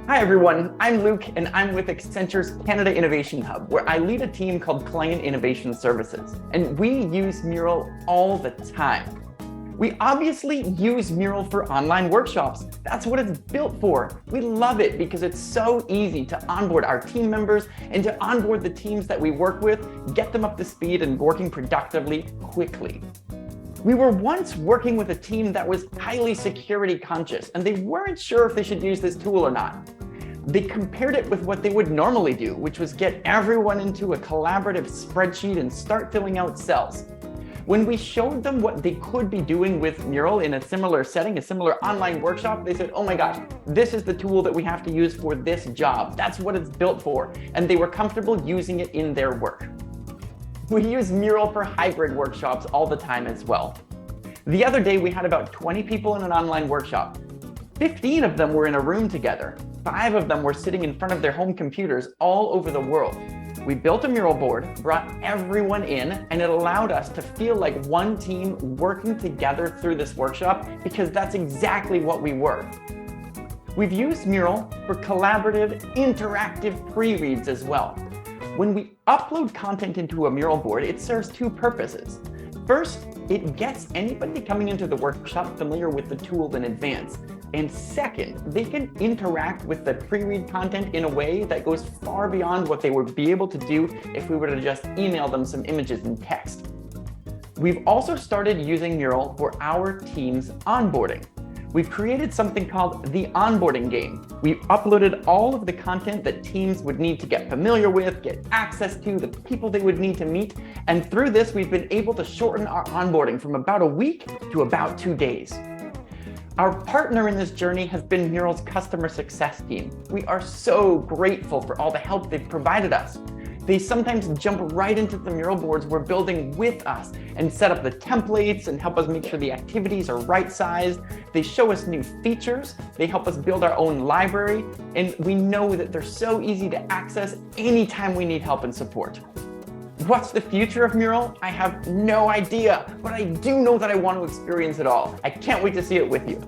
Hi everyone, I'm Luke and I'm with Accenture's Canada Innovation Hub, where I lead a team called Client Innovation Services, and we use Mural all the time. We obviously use Mural for online workshops. That's what it's built for. We love it because it's so easy to onboard our team members and to onboard the teams that we work with, get them up to speed and working productively quickly. We were once working with a team that was highly security conscious, and they weren't sure if they should use this tool or not. They compared it with what they would normally do, which was get everyone into a collaborative spreadsheet and start filling out cells. When we showed them what they could be doing with Mural in a similar setting, a similar online workshop, they said, oh my gosh, this is the tool that we have to use for this job. That's what it's built for. And they were comfortable using it in their work. We use Mural for hybrid workshops all the time as well. The other day, we had about 20 people in an online workshop. 15 of them were in a room together. 5 of them were sitting in front of their home computers all over the world. We built a Mural board, brought everyone in, and it allowed us to feel like one team working together through this workshop because that's exactly what we were. We've used Mural for collaborative, interactive pre-reads as well. When we upload content into a Mural board, it serves 2 purposes. First, it gets anybody coming into the workshop familiar with the tool in advance. And second, they can interact with the pre-read content in a way that goes far beyond what they would be able to do if we were to just email them some images and text. We've also started using Mural for our team's onboarding. We've created something called the onboarding game. We've uploaded all of the content that teams would need to get familiar with, get access to, the people they would need to meet. And through this, we've been able to shorten our onboarding from about a week to about 2 days. Our partner in this journey has been Mural's customer success team. We are so grateful for all the help they've provided us. They sometimes jump right into the Mural boards we're building with us and set up the templates and help us make sure the activities are right-sized. They show us new features. They help us build our own library. And we know that they're so easy to access anytime we need help and support. What's the future of Mural? I have no idea, but I do know that I want to experience it all. I can't wait to see it with you.